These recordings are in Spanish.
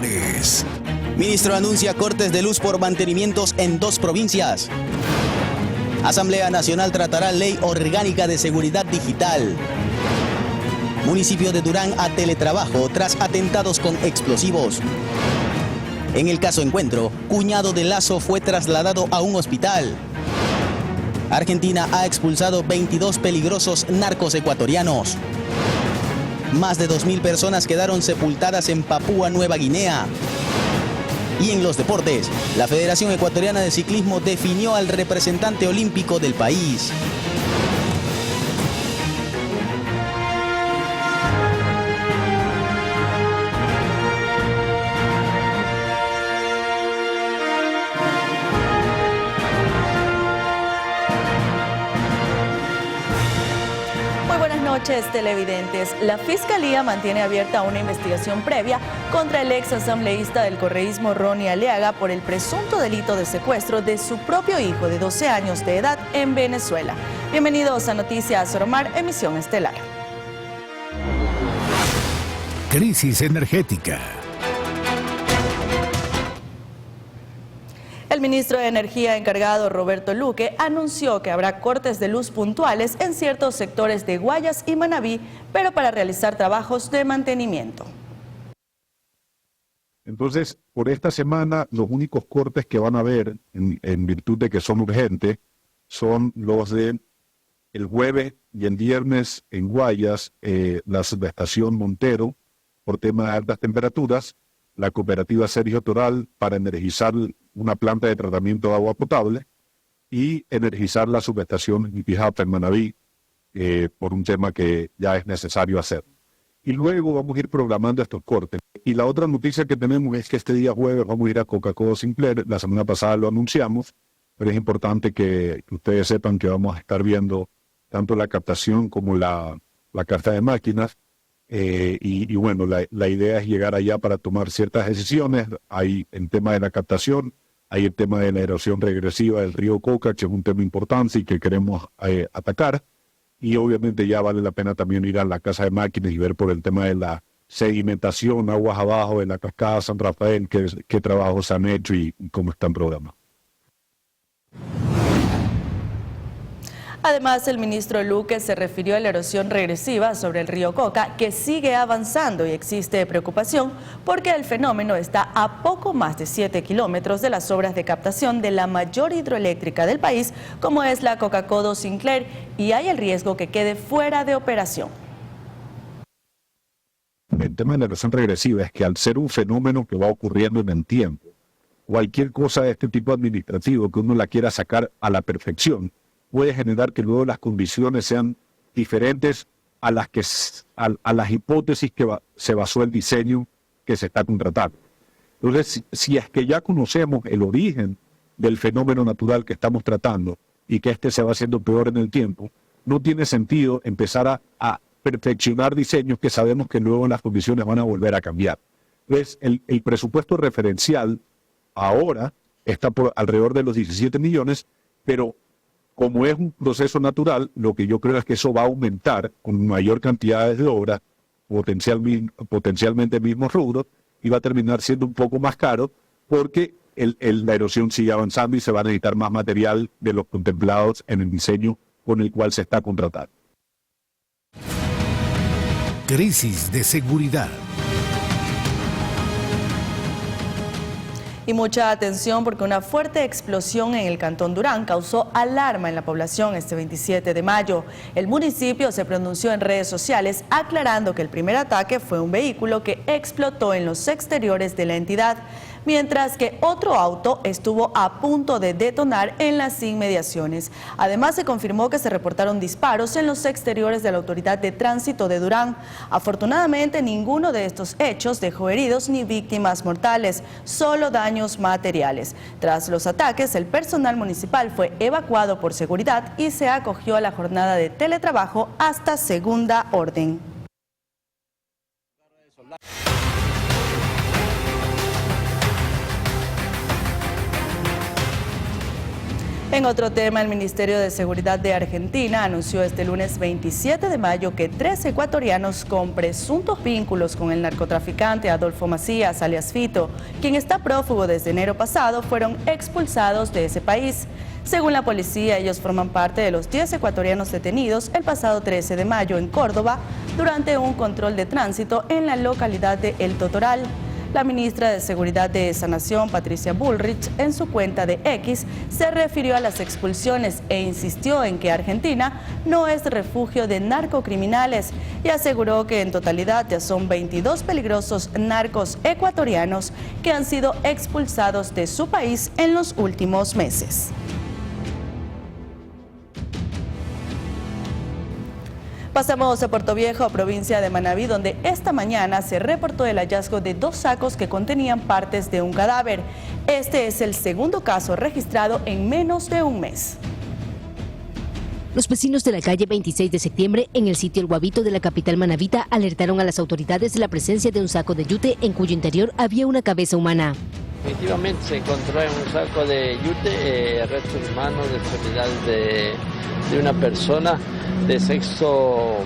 titulares. Ministro anuncia cortes de luz por mantenimientos en 2 provincias. Asamblea Nacional tratará ley orgánica de seguridad digital. Municipio de Durán a teletrabajo tras atentados con explosivos. En el caso Encuentro, cuñado de Lazo fue trasladado a un hospital. Argentina ha expulsado 22 peligrosos narcos ecuatorianos. Más de 2.000 personas quedaron sepultadas en Papúa Nueva Guinea. Y en los deportes, la Federación Ecuatoriana de Ciclismo definió al representante olímpico del país. Buenas noches, televidentes. La Fiscalía mantiene abierta una investigación previa contra el ex asambleísta del correísmo Ronnie Aliaga por el presunto delito de secuestro de su propio hijo de 12 años de edad en Venezuela. Bienvenidos a Noticias Oromar, emisión estelar. Crisis energética. El ministro de Energía encargado, Roberto Luque, anunció que habrá cortes de luz puntuales en ciertos sectores de Guayas y Manabí, pero para realizar trabajos de mantenimiento. Entonces, por esta semana, los únicos cortes que van a haber, en virtud de que son urgentes, son los de el jueves y el viernes en Guayas, la subestación Montero, por tema de altas temperaturas, la cooperativa Sergio Toral para energizar una planta de tratamiento de agua potable y energizar la subestación Nipijapa en Manabí por un tema que ya es necesario hacer. Y luego vamos a ir programando estos cortes. Y la otra noticia que tenemos es que este día jueves vamos a ir a Coca-Cola Sinclair. La semana pasada lo anunciamos, pero es importante que ustedes sepan que vamos a estar viendo tanto la captación como la carta de máquinas. Y bueno, la idea es llegar allá para tomar ciertas decisiones. Hay el tema de la captación, hay el tema de la erosión regresiva del río Coca, que es un tema importante y que queremos atacar. Y obviamente ya vale la pena también ir a la casa de máquinas y ver por el tema de la sedimentación, aguas abajo de la cascada San Rafael, qué trabajos han hecho y cómo están programados. Además, el ministro Luque se refirió a la erosión regresiva sobre el río Coca, que sigue avanzando y existe preocupación porque el fenómeno está a poco más de 7 kilómetros de las obras de captación de la mayor hidroeléctrica del país, como es la Coca-Cola Sinclair, y hay el riesgo que quede fuera de operación. El tema de la erosión regresiva es que al ser un fenómeno que va ocurriendo en el tiempo, cualquier cosa de este tipo administrativo que uno la quiera sacar a la perfección, puede generar que luego las condiciones sean diferentes a las hipótesis que se basó el diseño que se está contratando. Entonces, si es que ya conocemos el origen del fenómeno natural que estamos tratando y que este se va haciendo peor en el tiempo, no tiene sentido empezar a perfeccionar diseños que sabemos que luego las condiciones van a volver a cambiar. Entonces, el presupuesto referencial ahora está por alrededor de los 17 millones, pero como es un proceso natural, lo que yo creo es que eso va a aumentar con mayor cantidad de obras, potencialmente mismos rubros, y va a terminar siendo un poco más caro porque la erosión sigue avanzando y se va a necesitar más material de los contemplados en el diseño con el cual se está contratando. Crisis de seguridad. Y mucha atención porque una fuerte explosión en el cantón Durán causó alarma en la población este 27 de mayo. El municipio se pronunció en redes sociales aclarando que el primer ataque fue un vehículo que explotó en los exteriores de la entidad, mientras que otro auto estuvo a punto de detonar en las inmediaciones. Además, se confirmó que se reportaron disparos en los exteriores de la Autoridad de Tránsito de Durán. Afortunadamente, ninguno de estos hechos dejó heridos ni víctimas mortales, solo daños materiales. Tras los ataques, el personal municipal fue evacuado por seguridad y se acogió a la jornada de teletrabajo hasta segunda orden. En otro tema, el Ministerio de Seguridad de Argentina anunció este lunes 27 de mayo que 3 ecuatorianos con presuntos vínculos con el narcotraficante Adolfo Macías, alias Fito, quien está prófugo desde enero pasado, fueron expulsados de ese país. Según la policía, ellos forman parte de los 10 ecuatorianos detenidos el pasado 13 de mayo en Córdoba durante un control de tránsito en la localidad de El Totoral. La ministra de Seguridad de esa nación, Patricia Bullrich, en su cuenta de X, se refirió a las expulsiones e insistió en que Argentina no es refugio de narcocriminales y aseguró que en totalidad ya son 22 peligrosos narcos ecuatorianos que han sido expulsados de su país en los últimos meses. Pasamos a Puerto Viejo, provincia de Manabí, donde esta mañana se reportó el hallazgo de 2 sacos que contenían partes de un cadáver. Este es el segundo caso registrado en menos de un mes. Los vecinos de la calle 26 de septiembre, en el sitio El Guavito de la capital manabita, alertaron a las autoridades de la presencia de un saco de yute en cuyo interior había una cabeza humana. Efectivamente se encontró en un saco de yute restos humanos de extremidades de una persona de sexo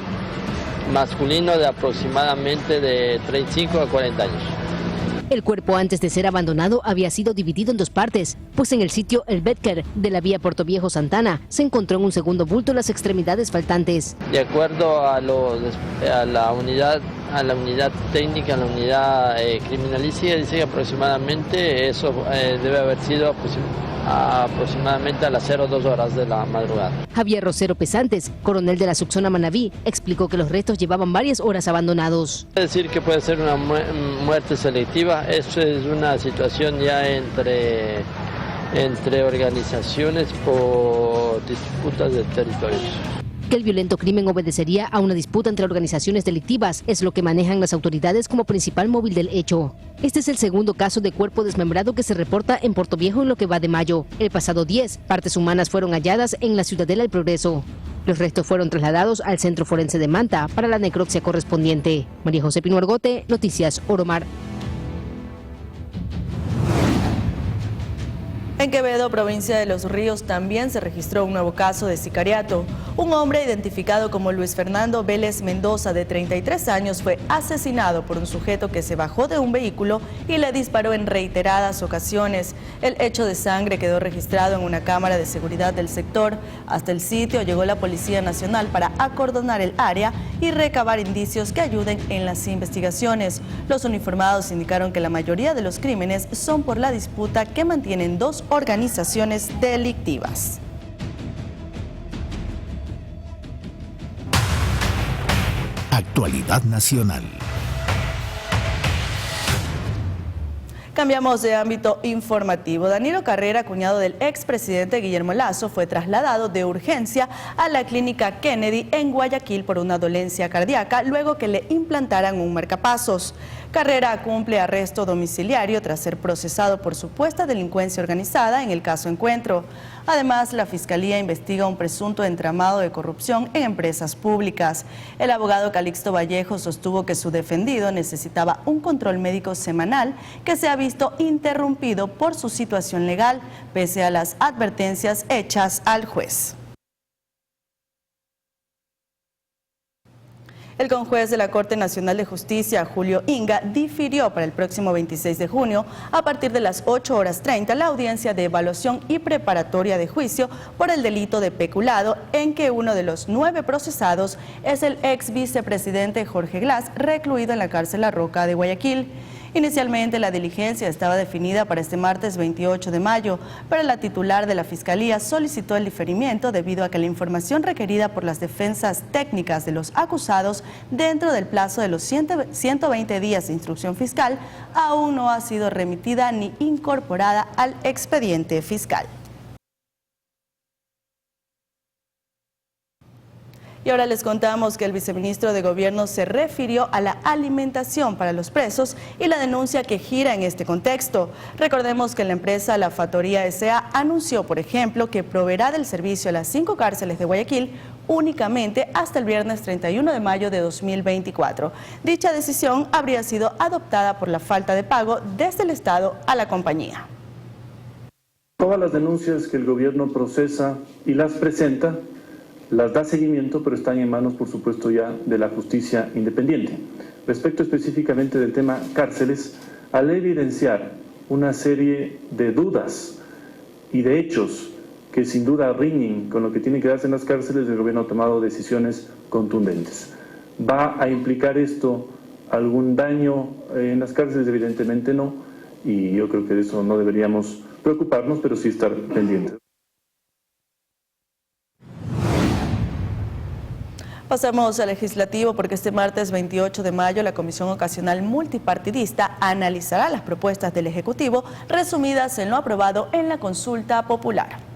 masculino de aproximadamente de 35 a 40 años. El cuerpo, antes de ser abandonado, había sido dividido en 2 partes, pues en el sitio El Betker de la vía Puerto Viejo-Santana se encontró en un segundo bulto las extremidades faltantes. De acuerdo a la unidad técnica, a la unidad criminalística, dice que aproximadamente eso debe haber sido aproximadamente a las 02 horas de la madrugada. Javier Rosero Pesantes, coronel de la subzona Manabí, explicó que los restos llevaban varias horas abandonados. Es decir, que puede ser una muerte selectiva. Esto es una situación ya entre organizaciones por disputas de territorios. Que el violento crimen obedecería a una disputa entre organizaciones delictivas es lo que manejan las autoridades como principal móvil del hecho. Este es el segundo caso de cuerpo desmembrado que se reporta en Puerto Viejo en lo que va de mayo. El pasado 10, partes humanas fueron halladas en la Ciudadela El Progreso. Los restos fueron trasladados al Centro Forense de Manta para la necropsia correspondiente. María José Pino Argote, Noticias Oromar. En Quevedo, provincia de Los Ríos, también se registró un nuevo caso de sicariato. Un hombre identificado como Luis Fernando Vélez Mendoza, de 33 años, fue asesinado por un sujeto que se bajó de un vehículo y le disparó en reiteradas ocasiones. El hecho de sangre quedó registrado en una cámara de seguridad del sector. Hasta el sitio llegó la Policía Nacional para acordonar el área y recabar indicios que ayuden en las investigaciones. Los uniformados indicaron que la mayoría de los crímenes son por la disputa que mantienen 2 organizaciones delictivas. Actualidad nacional. Cambiamos de ámbito informativo. Danilo Carrera, cuñado del expresidente Guillermo Lasso, fue trasladado de urgencia a la clínica Kennedy en Guayaquil por una dolencia cardíaca luego que le implantaran un marcapasos. Carrera cumple arresto domiciliario tras ser procesado por supuesta delincuencia organizada en el caso Encuentro. Además, la Fiscalía investiga un presunto entramado de corrupción en empresas públicas. El abogado Calixto Vallejo sostuvo que su defendido necesitaba un control médico semanal que se ha visto interrumpido por su situación legal, pese a las advertencias hechas al juez. El conjuez de la Corte Nacional de Justicia, Julio Inga, difirió para el próximo 26 de junio, a partir de las 8:30, la audiencia de evaluación y preparatoria de juicio por el delito de peculado, en que uno de los 9 procesados es el ex vicepresidente Jorge Glass, recluido en la cárcel La Roca de Guayaquil. Inicialmente la diligencia estaba definida para este martes 28 de mayo, pero la titular de la Fiscalía solicitó el diferimiento debido a que la información requerida por las defensas técnicas de los acusados dentro del plazo de los 120 días de instrucción fiscal aún no ha sido remitida ni incorporada al expediente fiscal. Y ahora les contamos que el viceministro de Gobierno se refirió a la alimentación para los presos y la denuncia que gira en este contexto. Recordemos que la empresa La Factoría S.A. anunció, por ejemplo, que proveerá del servicio a las 5 cárceles de Guayaquil únicamente hasta el viernes 31 de mayo de 2024. Dicha decisión habría sido adoptada por la falta de pago desde el Estado a la compañía. Todas las denuncias que el gobierno procesa y las presenta, las da seguimiento, pero están en manos, por supuesto, ya de la justicia independiente. Respecto específicamente del tema cárceles, al evidenciar una serie de dudas y de hechos que sin duda riñen con lo que tiene que darse en las cárceles, el gobierno ha tomado decisiones contundentes. ¿Va a implicar esto algún daño en las cárceles? Evidentemente no, y yo creo que de eso no deberíamos preocuparnos, pero sí estar pendientes. Pasamos al legislativo porque este martes 28 de mayo la Comisión Ocasional Multipartidista analizará las propuestas del Ejecutivo resumidas en lo aprobado en la consulta popular.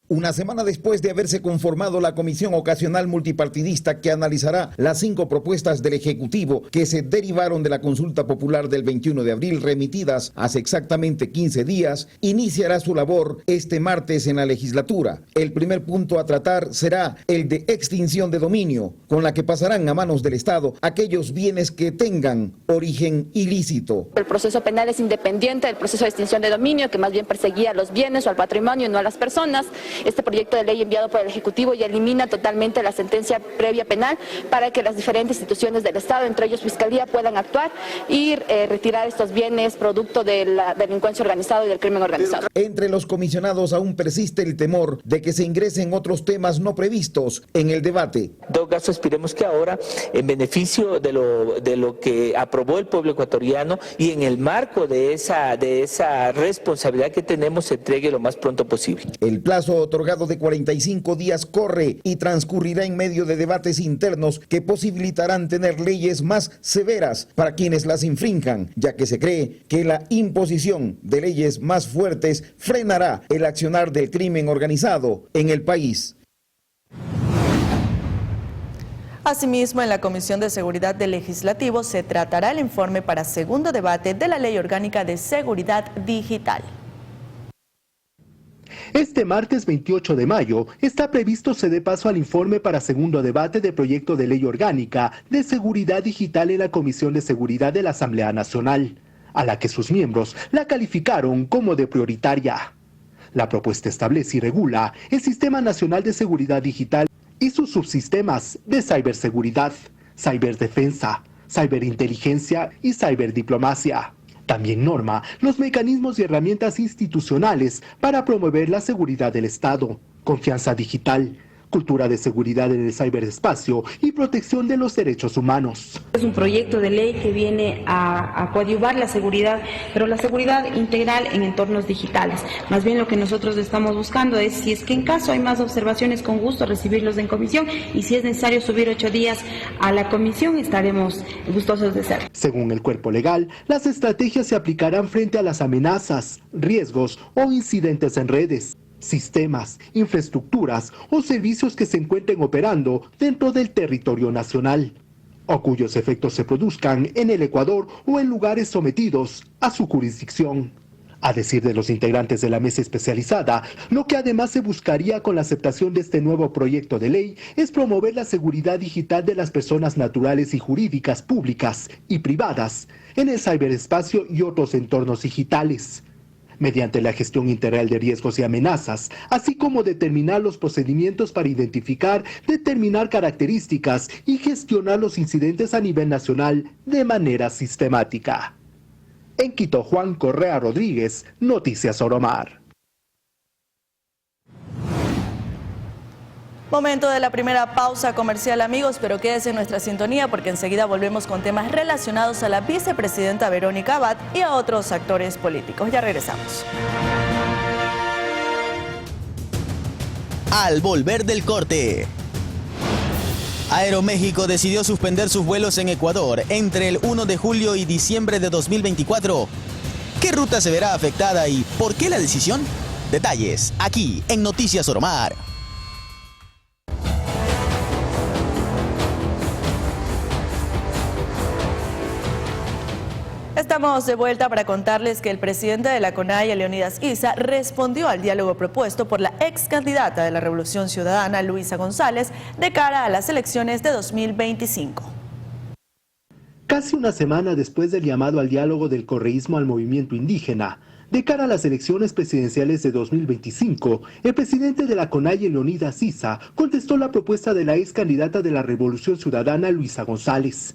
Una semana después de haberse conformado la Comisión Ocasional Multipartidista que analizará las 5 propuestas del Ejecutivo que se derivaron de la consulta popular del 21 de abril remitidas hace exactamente 15 días, iniciará su labor este martes en la legislatura. El primer punto a tratar será el de extinción de dominio, con la que pasarán a manos del Estado aquellos bienes que tengan origen ilícito. El proceso penal es independiente del proceso de extinción de dominio, que más bien perseguía a los bienes o al patrimonio y no a las personas. Este proyecto de ley enviado por el Ejecutivo ya elimina totalmente la sentencia previa penal para que las diferentes instituciones del Estado, entre ellos Fiscalía, puedan actuar y retirar estos bienes producto de la delincuencia organizada y del crimen organizado. Entre los comisionados aún persiste el temor de que se ingresen otros temas no previstos en el debate. En todo caso, esperemos que ahora, en beneficio de lo que aprobó el pueblo ecuatoriano y en el marco de esa responsabilidad que tenemos, se entregue lo más pronto posible. El plazo otorgado de 45 días corre y transcurrirá en medio de debates internos que posibilitarán tener leyes más severas para quienes las infrinjan, ya que se cree que la imposición de leyes más fuertes frenará el accionar del crimen organizado en el país. Asimismo, en la Comisión de Seguridad del Legislativo se tratará el informe para segundo debate de la Ley Orgánica de Seguridad Digital. Este martes 28 de mayo está previsto se dé paso al informe para segundo debate del proyecto de ley orgánica de seguridad digital en la Comisión de Seguridad de la Asamblea Nacional, a la que sus miembros la calificaron como de prioritaria. La propuesta establece y regula el Sistema Nacional de Seguridad Digital y sus subsistemas de ciberseguridad, ciberdefensa, ciberinteligencia y ciberdiplomacia. También norma los mecanismos y herramientas institucionales para promover la seguridad del Estado, confianza digital, cultura de seguridad en el ciberespacio y protección de los derechos humanos. Es un proyecto de ley que viene a coadyuvar la seguridad, pero la seguridad integral en entornos digitales. Más bien lo que nosotros estamos buscando es, si es que en caso hay más observaciones, con gusto recibirlos en comisión, y si es necesario subir 8 días a la comisión, estaremos gustosos de hacerlo. Según el cuerpo legal, las estrategias se aplicarán frente a las amenazas, riesgos o incidentes en redes, sistemas, infraestructuras o servicios que se encuentren operando dentro del territorio nacional, o cuyos efectos se produzcan en el Ecuador o en lugares sometidos a su jurisdicción. A decir de los integrantes de la mesa especializada, lo que además se buscaría con la aceptación de este nuevo proyecto de ley es promover la seguridad digital de las personas naturales y jurídicas públicas y privadas en el ciberespacio y otros entornos digitales, mediante la gestión integral de riesgos y amenazas, así como determinar los procedimientos para identificar, determinar características y gestionar los incidentes a nivel nacional de manera sistemática. En Quito, Juan Correa Rodríguez, Noticias Oromar. Momento de la primera pausa comercial, amigos, pero quédese en nuestra sintonía porque enseguida volvemos con temas relacionados a la vicepresidenta Verónica Abad y a otros actores políticos. Ya regresamos. Al volver del corte, Aeroméxico decidió suspender sus vuelos en Ecuador entre el 1 de julio y diciembre de 2024. ¿Qué ruta se verá afectada y por qué la decisión? Detalles aquí en Noticias Oromar. Estamos de vuelta para contarles que el presidente de la CONAIE, Leonidas Issa, respondió al diálogo propuesto por la ex candidata de la Revolución Ciudadana, Luisa González, de cara a las elecciones de 2025. Casi una semana después del llamado al diálogo del correísmo al movimiento indígena, De cara a las elecciones presidenciales de 2025, el presidente de la CONAIE, Leonidas Issa, contestó la propuesta de la ex candidata de la Revolución Ciudadana, Luisa González.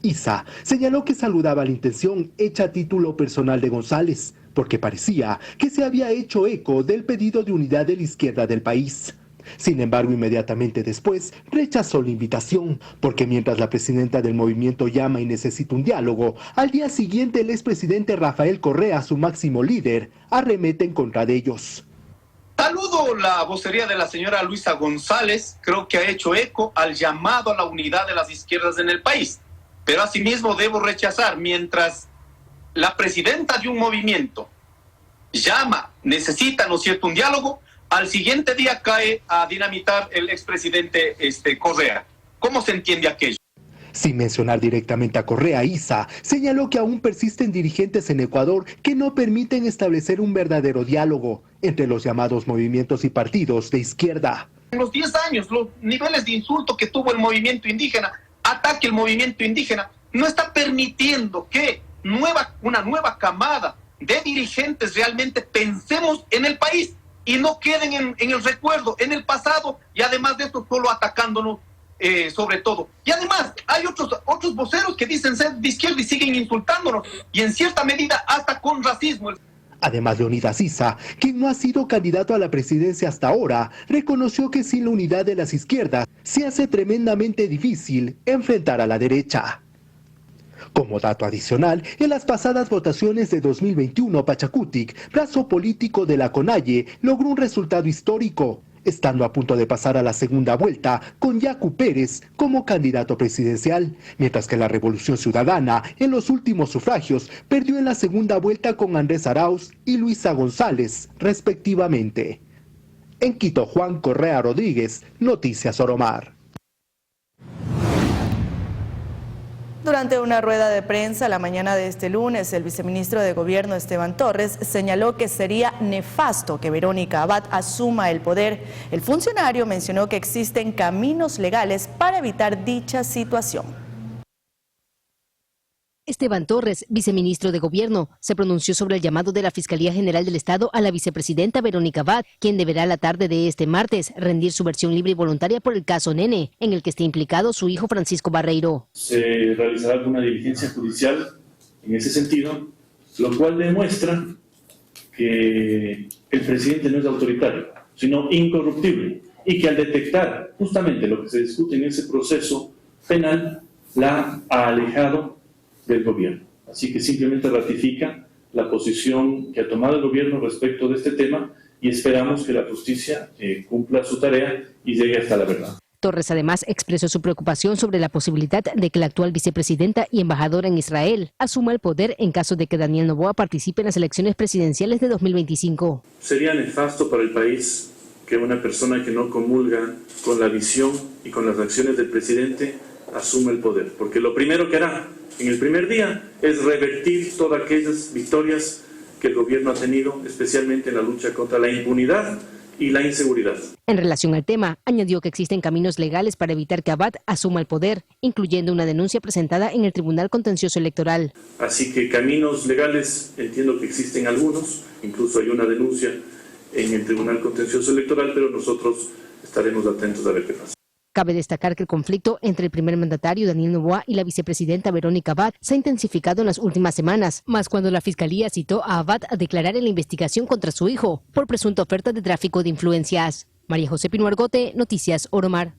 Issa señaló que saludaba la intención hecha a título personal de González, porque parecía que se había hecho eco del pedido de unidad de la izquierda del país. Sin embargo, inmediatamente después rechazó la invitación, porque mientras la presidenta del movimiento llama y necesita un diálogo, al día siguiente el expresidente Rafael Correa, su máximo líder, arremete en contra de ellos. Saludo la vocería de la señora Luisa González, creo que ha hecho eco al llamado a la unidad de las izquierdas en el país, pero asimismo debo rechazar, mientras la presidenta de un movimiento llama, necesita, ¿no es cierto?, un diálogo, al siguiente día cae a dinamitar el expresidente Correa. ¿Cómo se entiende aquello? Sin mencionar directamente a Correa, Issa señaló que aún persisten dirigentes en Ecuador que no permiten establecer un verdadero diálogo entre los llamados movimientos y partidos de izquierda. En los 10 años, los niveles de insulto que tuvo el movimiento indígena, ataque al movimiento indígena, no está permitiendo que una nueva camada de dirigentes realmente pensemos en el país y no queden en el recuerdo, en el pasado, y además de esto solo atacándonos sobre todo. Y además hay otros voceros que dicen ser de izquierda y siguen insultándonos, y en cierta medida hasta con racismo. Además, Leonidas Issa, quien no ha sido candidato a la presidencia hasta ahora, reconoció que sin la unidad de las izquierdas se hace tremendamente difícil enfrentar a la derecha. Como dato adicional, en las pasadas votaciones de 2021, Pachacutic, brazo político de la CONAIE, logró un resultado histórico, estando a punto de pasar a la segunda vuelta con Yacu Pérez como candidato presidencial, mientras que la Revolución Ciudadana, en los últimos sufragios, perdió en la segunda vuelta con Andrés Arauz y Luisa González, respectivamente. En Quito, Juan Correa Rodríguez, Noticias Oromar. Durante una rueda de prensa la mañana de este lunes, el viceministro de Gobierno Esteban Torres señaló que sería nefasto que Verónica Abad asuma el poder. El funcionario mencionó que existen caminos legales para evitar dicha situación. Esteban Torres, viceministro de Gobierno, se pronunció sobre el llamado de la Fiscalía General del Estado a la vicepresidenta Verónica Abad, quien deberá la tarde de este martes rendir su versión libre y voluntaria por el caso Nene, en el que está implicado su hijo Francisco Barreiro. Se realizará alguna diligencia judicial en ese sentido, lo cual demuestra que el presidente no es autoritario, sino incorruptible, y que al detectar justamente lo que se discute en ese proceso penal, la ha alejado del gobierno. Así que simplemente ratifica la posición que ha tomado el gobierno respecto de este tema y esperamos que la justicia cumpla su tarea y llegue hasta la verdad. Torres además expresó su preocupación sobre la posibilidad de que la actual vicepresidenta y embajadora en Israel asuma el poder en caso de que Daniel Noboa participe en las elecciones presidenciales de 2025. Sería nefasto para el país que una persona que no comulga con la visión y con las acciones del presidente asuma el poder, porque lo primero que hará en el primer día es revertir todas aquellas victorias que el gobierno ha tenido, especialmente en la lucha contra la impunidad y la inseguridad. En relación al tema, añadió que existen caminos legales para evitar que Abad asuma el poder, incluyendo una denuncia presentada en el Tribunal Contencioso Electoral. Así que caminos legales, entiendo que existen algunos, incluso hay una denuncia en el Tribunal Contencioso Electoral, pero nosotros estaremos atentos a ver qué pasa. Cabe destacar que el conflicto entre el primer mandatario Daniel Noboa y la vicepresidenta Verónica Abad se ha intensificado en las últimas semanas, más cuando la Fiscalía citó a Abad a declarar en la investigación contra su hijo por presunta oferta de tráfico de influencias. María José Pino Argote, Noticias Oromar.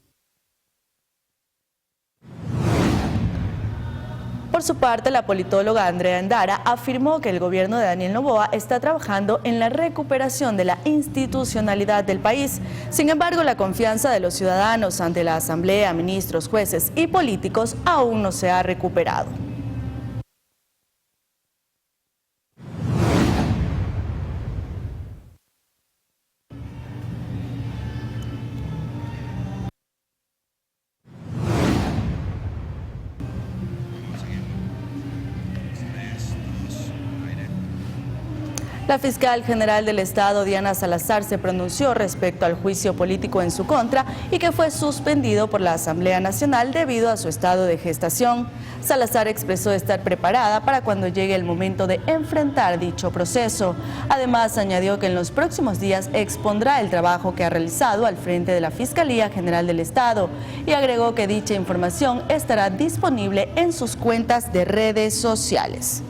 Por su parte, la politóloga Andrea Endara afirmó que el gobierno de Daniel Noboa está trabajando en la recuperación de la institucionalidad del país. Sin embargo, la confianza de los ciudadanos ante la Asamblea, ministros, jueces y políticos aún no se ha recuperado. La fiscal general del Estado, Diana Salazar, se pronunció respecto al juicio político en su contra y que fue suspendido por la Asamblea Nacional debido a su estado de gestación. Salazar expresó estar preparada para cuando llegue el momento de enfrentar dicho proceso. Además, añadió que en los próximos días expondrá el trabajo que ha realizado al frente de la Fiscalía General del Estado y agregó que dicha información estará disponible en sus cuentas de redes sociales.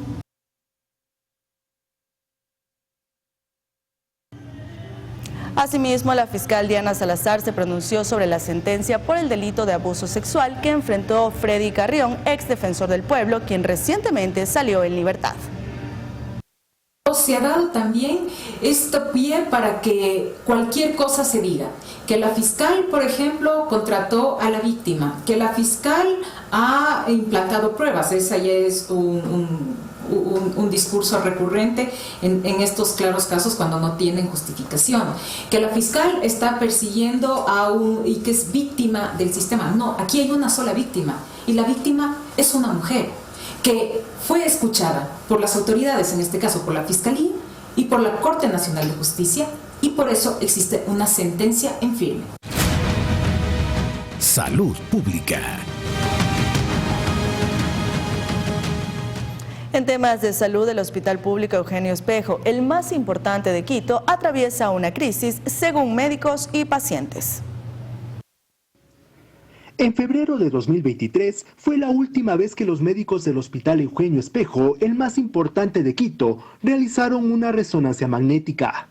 Asimismo, la fiscal Diana Salazar se pronunció sobre la sentencia por el delito de abuso sexual que enfrentó Freddy Carrión, ex defensor del pueblo, quien recientemente salió en libertad. Se ha dado también este pie para que cualquier cosa se diga, que la fiscal, por ejemplo, contrató a la víctima, que la fiscal ha implantado pruebas. Esa ya es un discurso recurrente en estos claros casos cuando no tienen justificación, que la fiscal está persiguiendo y que es víctima del sistema. No, aquí hay una sola víctima y la víctima es una mujer que fue escuchada por las autoridades, en este caso por la Fiscalía y por la Corte Nacional de Justicia, y por eso existe una sentencia en firme. Salud Pública. En temas de salud, el Hospital Público Eugenio Espejo, el más importante de Quito, atraviesa una crisis según médicos y pacientes. En febrero de 2023 fue la última vez que los médicos del Hospital Eugenio Espejo, el más importante de Quito, realizaron una resonancia magnética.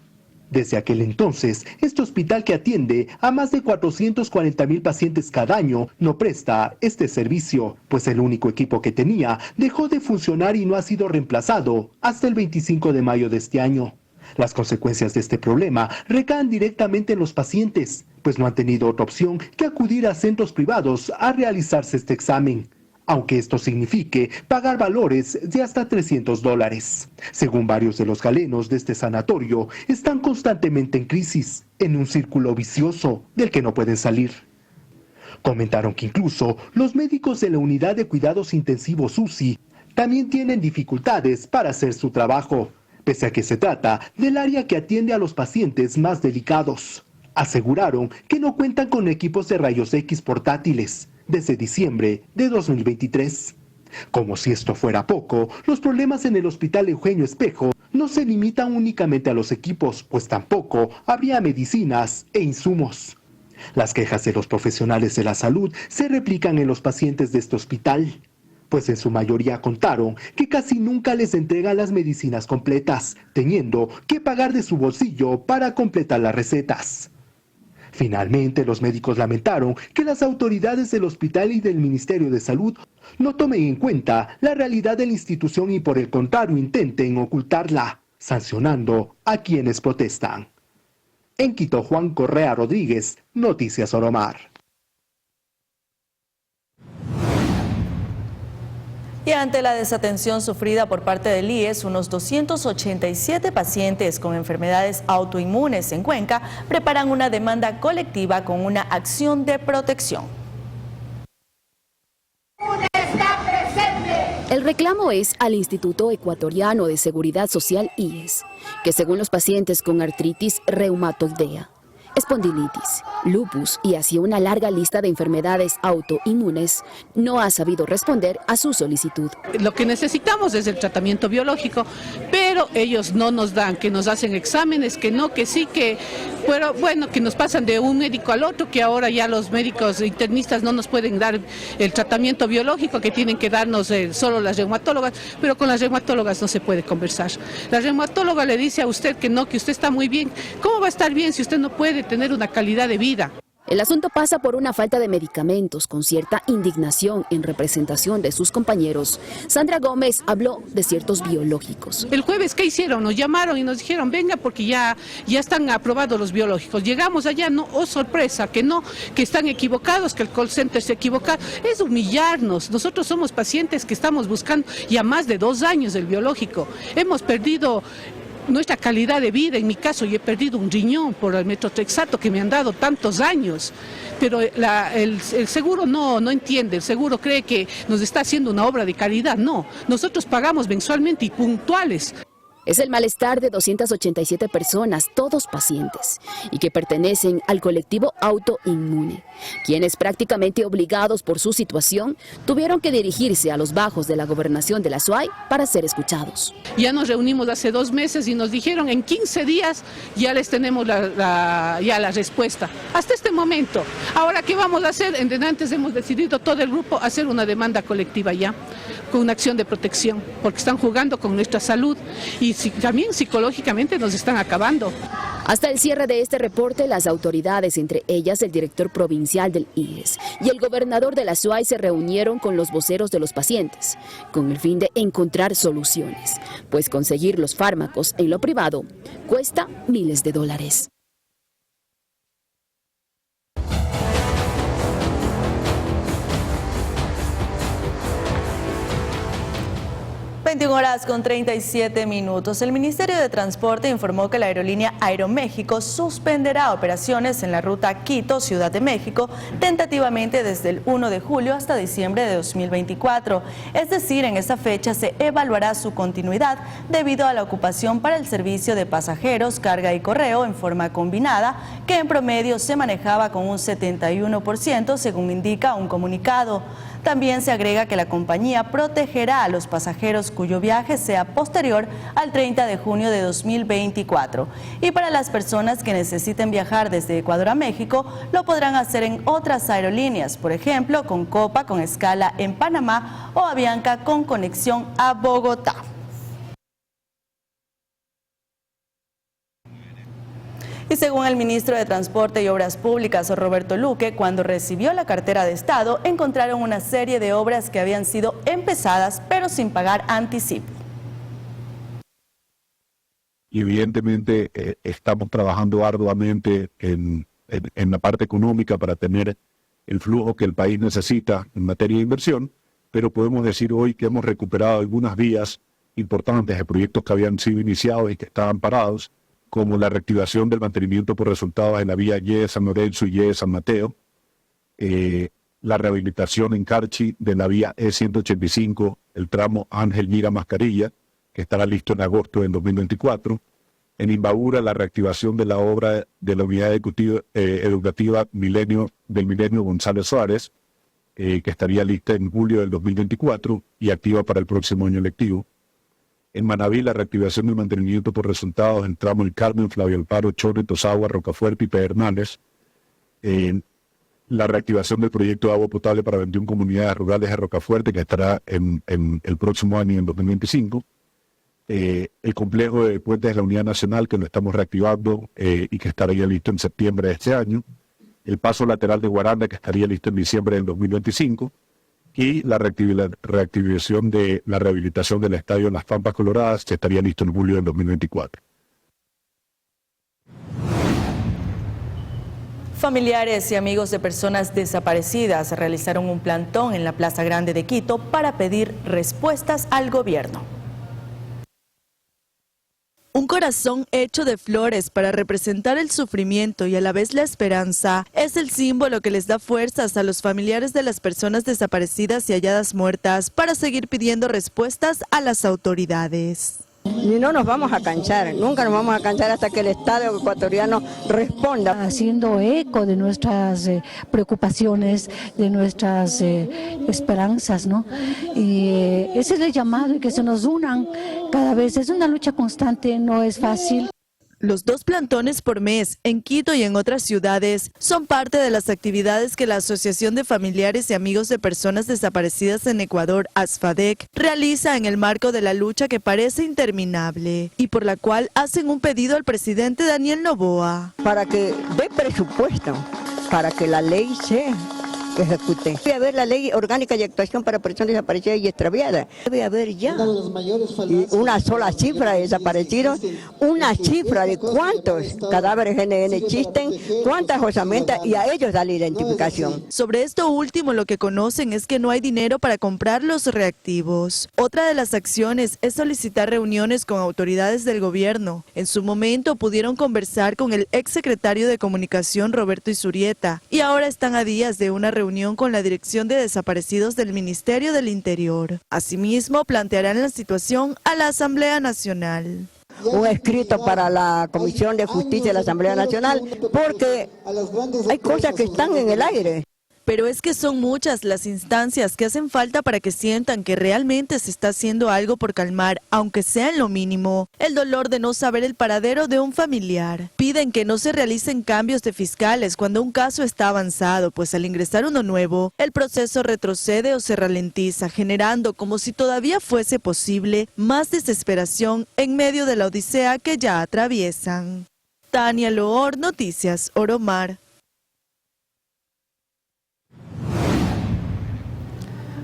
Desde aquel entonces, este hospital, que atiende a más de 440,000 pacientes cada año, no presta este servicio, pues el único equipo que tenía dejó de funcionar y no ha sido reemplazado hasta el 25 de mayo de este año. Las consecuencias de este problema recaen directamente en los pacientes, pues no han tenido otra opción que acudir a centros privados a realizarse este examen, aunque esto signifique pagar valores de hasta $300. Según varios de los galenos de este sanatorio, están constantemente en crisis, en un círculo vicioso del que no pueden salir. Comentaron que incluso los médicos de la Unidad de Cuidados Intensivos UCI también tienen dificultades para hacer su trabajo, pese a que se trata del área que atiende a los pacientes más delicados. Aseguraron que no cuentan con equipos de rayos X portátiles desde diciembre de 2023. Como si esto fuera poco, los problemas en el Hospital Eugenio Espejo no se limitan únicamente a los equipos, pues tampoco habría medicinas e insumos. Las quejas de los profesionales de la salud se replican en los pacientes de este hospital, pues en su mayoría contaron que casi nunca les entregan las medicinas completas, teniendo que pagar de su bolsillo para completar las recetas. Finalmente, los médicos lamentaron que las autoridades del hospital y del Ministerio de Salud no tomen en cuenta la realidad de la institución y por el contrario intenten ocultarla, sancionando a quienes protestan. En Quito, Juan Correa Rodríguez, Noticias Oromar. Y ante la desatención sufrida por parte del IES, unos 287 pacientes con enfermedades autoinmunes en Cuenca preparan una demanda colectiva con una acción de protección. El reclamo es al Instituto Ecuatoriano de Seguridad Social IES, que según los pacientes con artritis reumatoidea, espondilitis, lupus y así una larga lista de enfermedades autoinmunes, no ha sabido responder a su solicitud. Lo que necesitamos es el tratamiento biológico, pero ellos no nos dan, que nos hacen exámenes, que no, que sí, que pero bueno, que nos pasan de un médico al otro, que ahora ya los médicos internistas no nos pueden dar el tratamiento biológico, que tienen que darnos solo las reumatólogas, pero con las reumatólogas no se puede conversar. La reumatóloga le dice a usted que no, que usted está muy bien. ¿Cómo va a estar bien si usted no puede tener una calidad de vida? El asunto pasa por una falta de medicamentos, con cierta indignación en representación de sus compañeros. Sandra Gómez habló de ciertos biológicos. El jueves, ¿qué hicieron? Nos llamaron y nos dijeron, venga porque ya están aprobados los biológicos. Llegamos allá, no, oh sorpresa, que no, que están equivocados, que el call center se equivoca. Es humillarnos. Nosotros somos pacientes que estamos buscando ya más de 2 años el biológico. Hemos perdido nuestra calidad de vida. En mi caso, yo he perdido un riñón por el metotrexato que me han dado tantos años, pero el seguro no entiende. El seguro cree que nos está haciendo una obra de caridad. No, nosotros pagamos mensualmente y puntuales. Es el malestar de 287 personas, todos pacientes, y que pertenecen al colectivo autoinmune, quienes prácticamente obligados por su situación tuvieron que dirigirse a los bajos de la gobernación de la SUAY para ser escuchados. Ya nos reunimos hace 2 meses y nos dijeron en 15 días ya les tenemos la respuesta. Hasta este momento. Ahora, ¿qué vamos a hacer? Antes hemos decidido todo el grupo hacer una demanda colectiva ya, con una acción de protección, porque están jugando con nuestra salud y también psicológicamente nos están acabando. Hasta el cierre de este reporte, las autoridades, entre ellas el director provincial del IES y el gobernador de la SUAY, se reunieron con los voceros de los pacientes, con el fin de encontrar soluciones, pues conseguir los fármacos en lo privado cuesta miles de dólares. 21:37. El Ministerio de Transporte informó que la aerolínea Aeroméxico suspenderá operaciones en la ruta Quito-Ciudad de México tentativamente desde el 1 de julio hasta diciembre de 2024. Es decir, en esa fecha se evaluará su continuidad debido a la ocupación para el servicio de pasajeros, carga y correo en forma combinada, que en promedio se manejaba con un 71%, según indica un comunicado. También se agrega que la compañía protegerá a los pasajeros cuyo viaje sea posterior al 30 de junio de 2024. Y para las personas que necesiten viajar desde Ecuador a México, lo podrán hacer en otras aerolíneas, por ejemplo, con Copa con escala en Panamá o Avianca con conexión a Bogotá. Y según el ministro de Transporte y Obras Públicas, Roberto Luque, cuando recibió la cartera de Estado, encontraron una serie de obras que habían sido empezadas, pero sin pagar anticipo. Y evidentemente estamos trabajando arduamente en la parte económica para tener el flujo que el país necesita en materia de inversión, pero podemos decir hoy que hemos recuperado algunas vías importantes de proyectos que habían sido iniciados y que estaban parados, como la reactivación del mantenimiento por resultados en la vía Y San Lorenzo y Y San Mateo, la rehabilitación en Carchi de la vía E185, el tramo Ángel Mira Mascarilla, que estará listo en agosto del 2024, en Imbabura la reactivación de la obra de la unidad educativa del Milenio González Suárez, que estaría lista en julio del 2024 y activa para el próximo año lectivo. En Manaví, la reactivación del mantenimiento por resultados en tramo El Carmen, Flavio Alparo, Chorre, Tosagua, Rocafuerte y Pedernales. La reactivación del proyecto de agua potable para 21 comunidades rurales de Rocafuerte, que estará en el próximo año, en 2025. El complejo de puentes de la Unidad Nacional, que lo estamos reactivando y que estaría listo en septiembre de este año. El paso lateral de Guaranda, que estaría listo en diciembre del 2025. Y la reactivación de la rehabilitación del estadio Las Pampas Coloradas, que estaría listo en julio del 2024. Familiares y amigos de personas desaparecidas realizaron un plantón en la Plaza Grande de Quito para pedir respuestas al gobierno. Un corazón hecho de flores para representar el sufrimiento y a la vez la esperanza es el símbolo que les da fuerzas a los familiares de las personas desaparecidas y halladas muertas para seguir pidiendo respuestas a las autoridades. Y no nos vamos a cansar, nunca nos vamos a cansar hasta que el Estado ecuatoriano responda. Haciendo eco de nuestras preocupaciones, de nuestras esperanzas, ¿no? Y ese es el llamado, y que se nos unan cada vez. Es una lucha constante, no es fácil. Los 2 plantones por mes en Quito y en otras ciudades son parte de las actividades que la Asociación de Familiares y Amigos de Personas Desaparecidas en Ecuador, ASFADEC, realiza en el marco de la lucha que parece interminable y por la cual hacen un pedido al presidente Daniel Noboa. Para que dé presupuesto, para que la ley se ejecute. Debe haber la ley orgánica de actuación para personas desaparecidas y extraviadas. Debe haber ya una sola cifra de desaparecidos, una cifra de cuántos cadáveres NN existen, cuántas osamentas, y a ellos da la identificación. Sobre esto último, lo que conocen es que no hay dinero para comprar los reactivos. Otra de las acciones es solicitar reuniones con autoridades del gobierno. En su momento pudieron conversar con el exsecretario de Comunicación, Roberto Isurieta, y ahora están a días de una reunión con la Dirección de Desaparecidos del Ministerio del Interior. Asimismo, plantearán la situación a la Asamblea Nacional. un escrito para la Comisión de Justicia de la Asamblea Nacional, porque hay cosas que están en el aire. Pero es que son muchas las instancias que hacen falta para que sientan que realmente se está haciendo algo por calmar, aunque sea en lo mínimo, el dolor de no saber el paradero de un familiar. Piden que no se realicen cambios de fiscales cuando un caso está avanzado, pues al ingresar uno nuevo, el proceso retrocede o se ralentiza, generando, como si todavía fuese posible, más desesperación en medio de la odisea que ya atraviesan. Tania Loor, Noticias Oromar.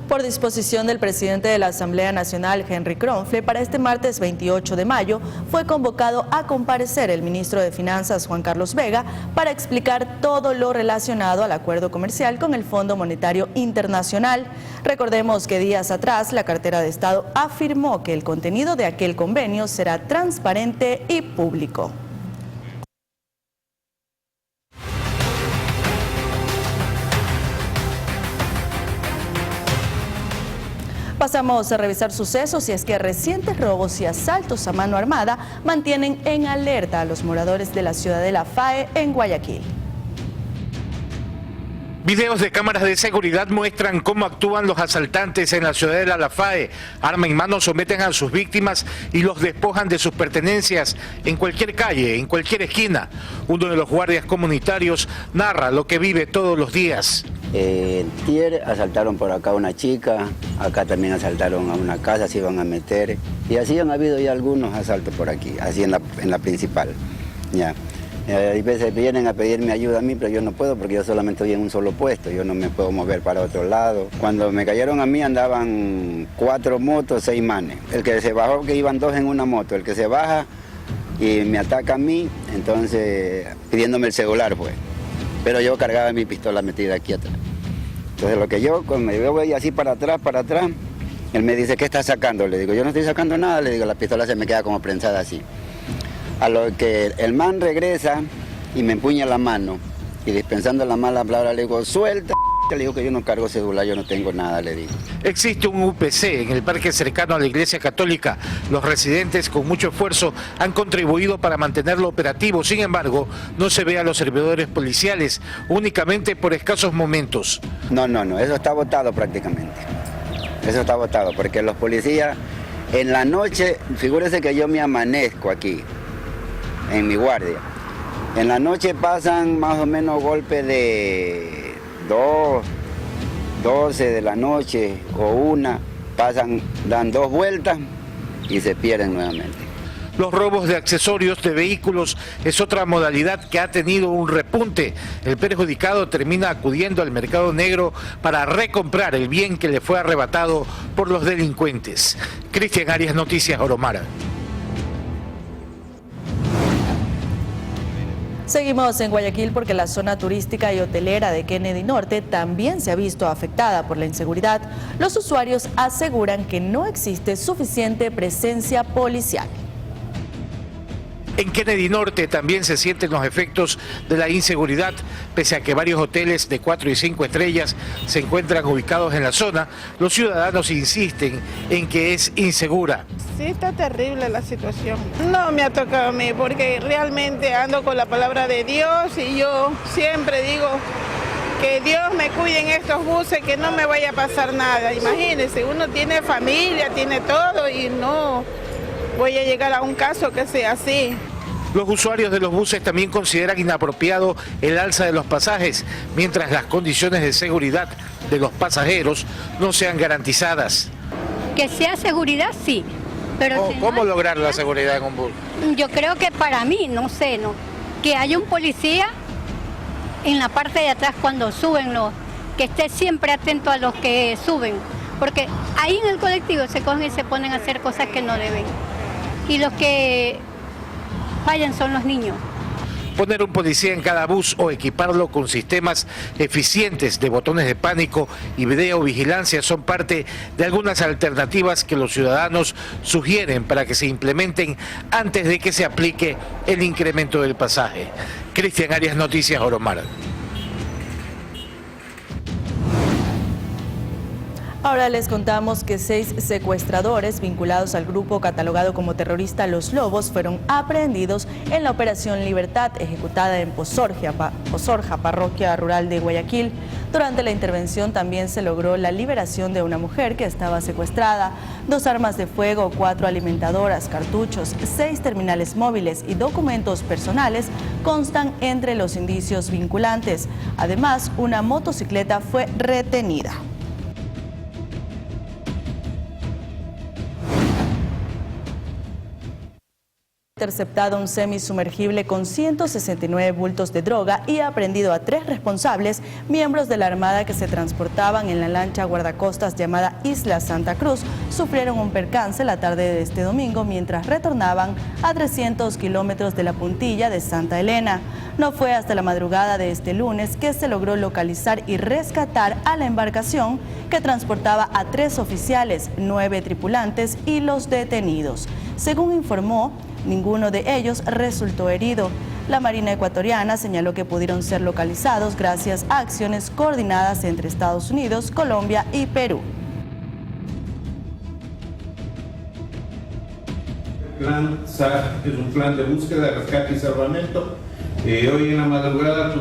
Por disposición del presidente de la Asamblea Nacional, Henry Kronfle, para este martes 28 de mayo fue convocado a comparecer el ministro de Finanzas, Juan Carlos Vega, para explicar todo lo relacionado al acuerdo comercial con el Fondo Monetario Internacional. Recordemos que días atrás la cartera de Estado afirmó que el contenido de aquel convenio será transparente y público. Pasamos a revisar sucesos y es que recientes robos y asaltos a mano armada mantienen en alerta a los moradores de la ciudad de La Fae en Guayaquil. Videos de cámaras de seguridad muestran cómo actúan los asaltantes en la ciudad de La Fae. Arma en mano someten a sus víctimas y los despojan de sus pertenencias en cualquier calle, en cualquier esquina. Uno de los guardias comunitarios narra lo que vive todos los días. Tier asaltaron por acá a una chica, acá también asaltaron a una casa, se iban a meter. Y así han habido ya algunos asaltos por aquí, así en la principal. Ya. Hay veces vienen a pedirme ayuda a mí, pero yo no puedo porque yo solamente estoy en un solo puesto, yo no me puedo mover para otro lado. Cuando me cayeron a mí andaban 4 motos, 6 manes. El que se bajó, que iban 2 en una moto, el que se baja y me ataca a mí, entonces pidiéndome el celular pues. Pero yo cargaba mi pistola metida aquí atrás. Entonces lo que cuando yo voy así para atrás, él me dice, ¿qué estás sacando? Le digo, yo no estoy sacando nada, le digo, la pistola se me queda como prensada así. A lo que el man regresa y me empuña la mano y dispensando la mala palabra le digo, suelta. Le digo que yo no cargo celular, yo no tengo nada, le digo. Existe un UPC en el parque cercano a la Iglesia Católica. Los residentes con mucho esfuerzo han contribuido para mantenerlo operativo. Sin embargo, no se ve a los servidores policiales, únicamente por escasos momentos. No, eso está botado prácticamente. Eso está botado, porque los policías en la noche, figúrese que yo me amanezco aquí, en mi guardia. En la noche pasan más o menos golpes de 12 de la noche o 1, pasan, dan 2 vueltas y se pierden nuevamente. Los robos de accesorios de vehículos es otra modalidad que ha tenido un repunte. El perjudicado termina acudiendo al mercado negro para recomprar el bien que le fue arrebatado por los delincuentes. Cristian Arias, Noticias Oromar. Seguimos en Guayaquil porque la zona turística y hotelera de Kennedy Norte también se ha visto afectada por la inseguridad. Los usuarios aseguran que no existe suficiente presencia policial. En Kennedy Norte también se sienten los efectos de la inseguridad, pese a que varios hoteles de 4 y 5 estrellas se encuentran ubicados en la zona. Los ciudadanos insisten en que es insegura. Sí, está terrible la situación. No me ha tocado a mí porque realmente ando con la palabra de Dios y yo siempre digo que Dios me cuide en estos buses, que no me vaya a pasar nada. Imagínense, uno tiene familia, tiene todo y no voy a llegar a un caso que sea así. Los usuarios de los buses también consideran inapropiado el alza de los pasajes, mientras las condiciones de seguridad de los pasajeros no sean garantizadas. Que sea seguridad, sí. Pero ¿Cómo lograr la seguridad en un bus? Yo creo que para mí, no sé, que haya un policía en la parte de atrás cuando suben, que esté siempre atento a los que suben. Porque ahí en el colectivo se cogen y se ponen a hacer cosas que no deben. Y los que fallan son los niños. Poner un policía en cada bus o equiparlo con sistemas eficientes de botones de pánico y videovigilancia son parte de algunas alternativas que los ciudadanos sugieren para que se implementen antes de que se aplique el incremento del pasaje. Cristian Arias, Noticias Oromar. Ahora les contamos que 6 secuestradores vinculados al grupo catalogado como terrorista Los Lobos fueron aprehendidos en la Operación Libertad ejecutada en Pozorja, parroquia rural de Guayaquil. Durante la intervención también se logró la liberación de una mujer que estaba secuestrada, 2 armas de fuego, 4 alimentadoras, cartuchos, 6 terminales móviles y documentos personales constan entre los indicios vinculantes. Además, una motocicleta fue retenida. Interceptado un semisumergible con 169 bultos de droga y aprendido a 3 responsables, miembros de la Armada que se transportaban en la lancha guardacostas llamada Isla Santa Cruz, sufrieron un percance la tarde de este domingo mientras retornaban a 300 kilómetros de la puntilla de Santa Elena. No fue hasta la madrugada de este lunes que se logró localizar y rescatar a la embarcación que transportaba a 3 oficiales, 9 tripulantes y los detenidos. Según informó, ninguno de ellos resultó herido. La Marina ecuatoriana señaló que pudieron ser localizados gracias a acciones coordinadas entre Estados Unidos, Colombia y Perú. El plan SAR es un plan de búsqueda, rescate y salvamento. Hoy en la madrugada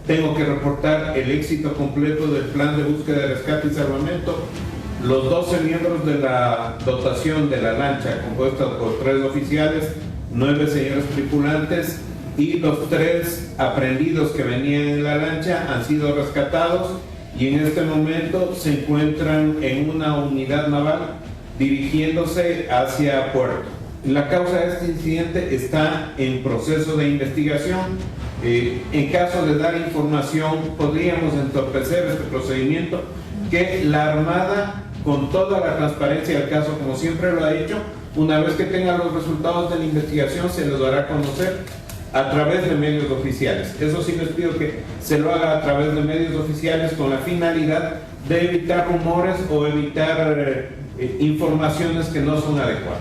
tengo que reportar el éxito completo del plan de búsqueda, rescate y salvamento. Los 12 miembros de la dotación de la lancha, compuesta por 3 oficiales, 9 señores tripulantes y los 3 aprendidos que venían en la lancha han sido rescatados y en este momento se encuentran en una unidad naval dirigiéndose hacia puerto. La causa de este incidente está en proceso de investigación. En caso de dar información, podríamos entorpecer este procedimiento que la Armada, con toda la transparencia del caso, como siempre lo ha hecho, una vez que tenga los resultados de la investigación, se los dará a conocer a través de medios oficiales. Eso sí les pido que se lo haga a través de medios oficiales con la finalidad de evitar rumores o evitar informaciones que no son adecuadas.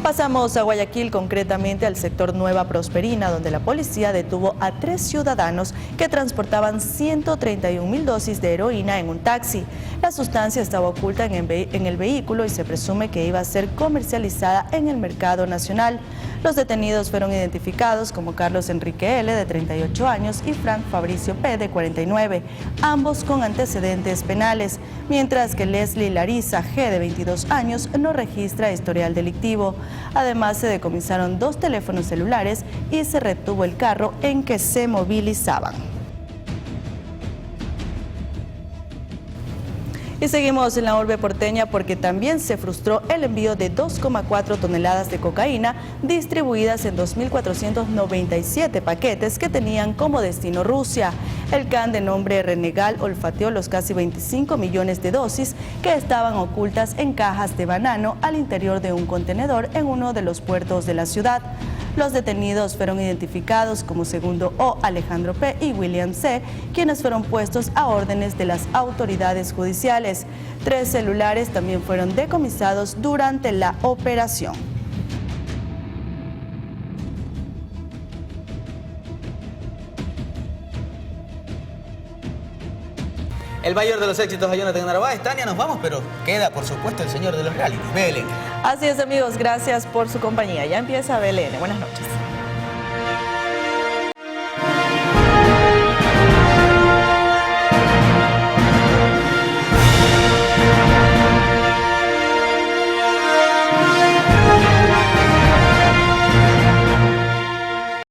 Pasamos a Guayaquil, concretamente al sector Nueva Prosperina, donde la policía detuvo a 3 ciudadanos que transportaban 131.000 dosis de heroína en un taxi. La sustancia estaba oculta en el vehículo y se presume que iba a ser comercializada en el mercado nacional. Los detenidos fueron identificados como Carlos Enrique L., de 38 años, y Frank Fabricio P., de 49, ambos con antecedentes penales, mientras que Leslie Larisa G., de 22 años, no registra historial delictivo. Además, se decomisaron 2 teléfonos celulares y se retuvo el carro en que se movilizaban. Y seguimos en la urbe porteña porque también se frustró el envío de 2,4 toneladas de cocaína distribuidas en 2.497 paquetes que tenían como destino Rusia. El can de nombre Renegal olfateó los casi 25 millones de dosis que estaban ocultas en cajas de banano al interior de un contenedor en uno de los puertos de la ciudad. Los detenidos fueron identificados como Segundo O, Alejandro P. y William C., quienes fueron puestos a órdenes de las autoridades judiciales. 3 celulares también fueron decomisados durante la operación. El mayor de los éxitos a Jonathan Narváez. Tania, nos vamos, pero queda, por supuesto, el señor de los realities, Belén. Así es, amigos, gracias por su compañía. Ya empieza Belén. Buenas noches.